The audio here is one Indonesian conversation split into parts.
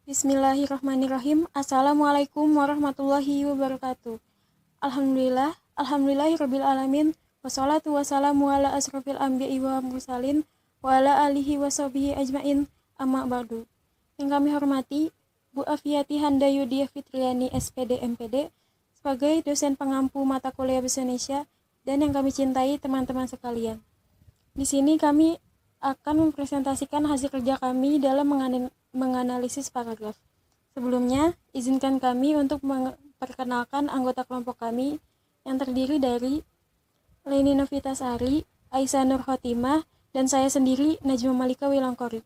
Bismillahirrahmanirrahim. Assalamualaikum warahmatullahi wabarakatuh. Alhamdulillahirabbil alamin. Wassalatu wassalamu ala asrofil anbiya'i wa mursalin wa ala alihi washabihi ajmain. Amma ba'du. Yang kami hormati Bu Afiati Handayudiah Fitriani SPD MPD sebagai dosen pengampu mata kuliah Bahasa Indonesia dan yang kami cintai teman-teman sekalian. Di sini kami akan mempresentasikan hasil kerja kami dalam menganalisis paragraf. Sebelumnya, izinkan kami untuk memperkenalkan anggota kelompok kami yang terdiri dari Leni Novitasari, Aisyah Nur Khotimah, dan saya sendiri, Najma Malika Wilangkori.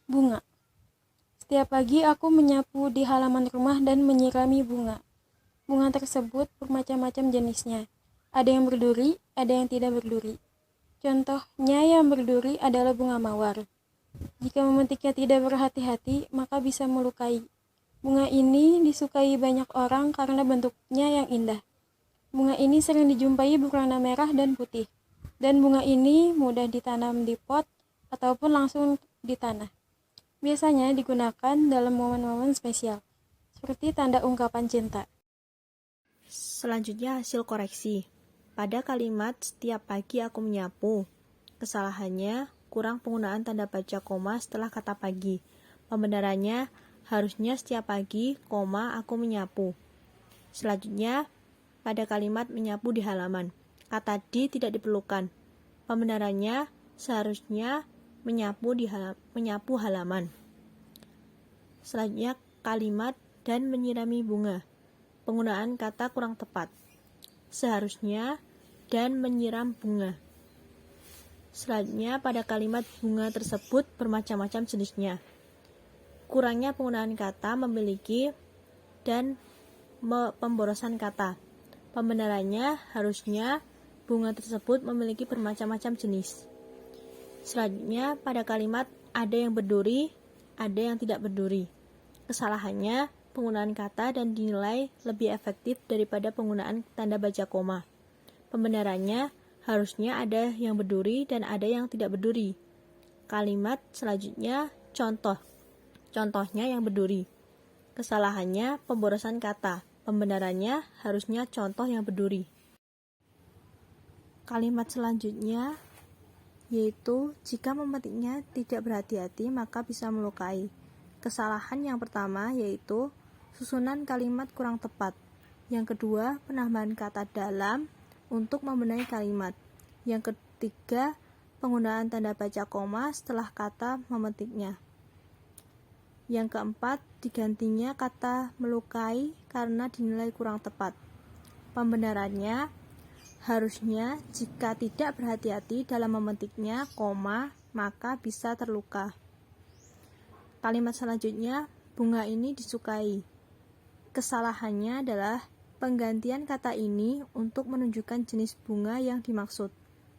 Bunga. Setiap pagi aku menyapu di halaman rumah dan menyirami bunga. Bunga tersebut bermacam-macam jenisnya. Ada yang berduri, ada yang tidak berduri. Contohnya yang berduri adalah bunga mawar. Jika memetiknya tidak berhati-hati, maka bisa melukai. Bunga ini disukai banyak orang karena bentuknya yang indah. Bunga ini sering dijumpai berwarna merah dan putih. Dan bunga ini mudah ditanam di pot ataupun langsung di tanah. Biasanya digunakan dalam momen-momen spesial, seperti tanda ungkapan cinta. Selanjutnya hasil koreksi. Pada kalimat setiap pagi aku menyapu, kesalahannya kurang penggunaan tanda baca koma setelah kata pagi. Pembenarannya harusnya setiap pagi, aku menyapu. Selanjutnya pada kalimat menyapu di halaman, kata di tidak diperlukan. Pembenarannya seharusnya menyapu halaman. Selanjutnya kalimat dan menyirami bunga. Penggunaan kata kurang tepat. Seharusnya dan menyiram bunga. Selanjutnya pada kalimat bunga tersebut bermacam-macam jenisnya. Kurangnya penggunaan kata memiliki dan pemborosan kata. Pembenarannya harusnya bunga tersebut memiliki bermacam-macam jenis. Selanjutnya pada kalimat ada yang berduri, ada yang tidak berduri. Kesalahannya penggunaan kata dan dinilai lebih efektif daripada penggunaan tanda baca koma. Pembenarannya harusnya ada yang berduri dan ada yang tidak berduri. Kalimat selanjutnya contoh. Contohnya yang berduri. Kesalahannya pemborosan kata. Pembenarannya harusnya contoh yang berduri. Kalimat selanjutnya yaitu jika memetiknya tidak berhati-hati maka bisa melukai. Kesalahan yang pertama yaitu susunan kalimat kurang tepat. Yang kedua, penambahan kata dalam untuk membenahi kalimat. Yang ketiga, penggunaan tanda baca koma setelah kata memetiknya. Yang keempat, digantinya kata melukai karena dinilai kurang tepat. Pembenarannya harusnya jika tidak berhati-hati dalam memetiknya, maka bisa terluka. Kalimat selanjutnya, bunga ini disukai. Kesalahannya adalah penggantian kata ini untuk menunjukkan jenis bunga yang dimaksud.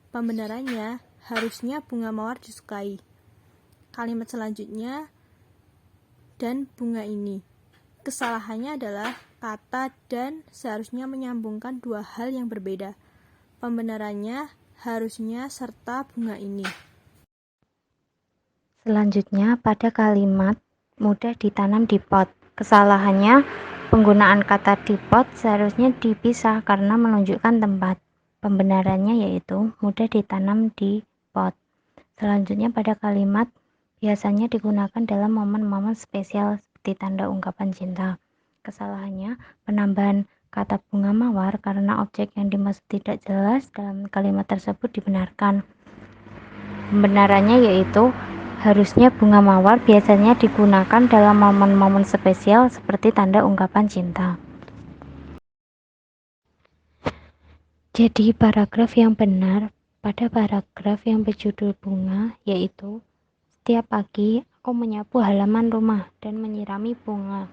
Pembenarannya harusnya bunga mawar disukai. Kalimat selanjutnya, dan bunga ini. Kesalahannya adalah kata dan seharusnya menyambungkan dua hal yang berbeda. Pembenarannya harusnya serta bunga ini. Selanjutnya pada kalimat mudah ditanam di pot. Kesalahannya penggunaan kata di pot seharusnya dipisah karena menunjukkan tempat. Pembenarannya yaitu mudah ditanam di pot. Selanjutnya pada kalimat biasanya digunakan dalam momen-momen spesial seperti tanda ungkapan cinta. Kesalahannya penambahan kata bunga mawar karena objek yang dimaksud tidak jelas dalam kalimat tersebut dibenarkan. Pembenarannya yaitu harusnya bunga mawar biasanya digunakan dalam momen-momen spesial seperti tanda ungkapan cinta. Jadi paragraf yang benar pada paragraf yang berjudul bunga yaitu setiap pagi aku menyapu halaman rumah dan menyirami bunga.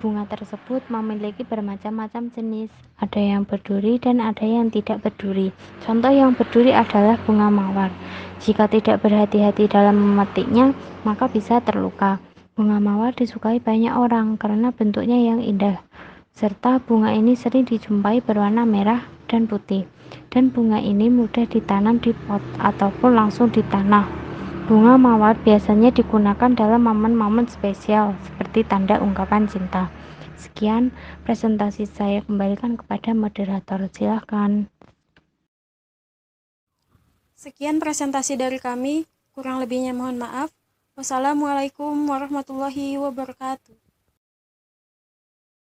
Bunga tersebut memiliki bermacam-macam jenis, ada yang berduri dan ada yang tidak berduri. Contoh yang berduri adalah bunga mawar. Jika tidak berhati-hati dalam memetiknya, maka bisa terluka. Bunga mawar disukai banyak orang karena bentuknya yang indah, serta bunga ini sering dijumpai berwarna merah dan putih. Dan bunga ini mudah ditanam di pot ataupun langsung di tanah. Bunga mawar biasanya digunakan dalam momen-momen spesial seperti tanda ungkapan cinta. Sekian presentasi saya, kembalikan kepada moderator. Silakan. Sekian presentasi dari kami, kurang lebihnya mohon maaf. Wassalamualaikum warahmatullahi wabarakatuh.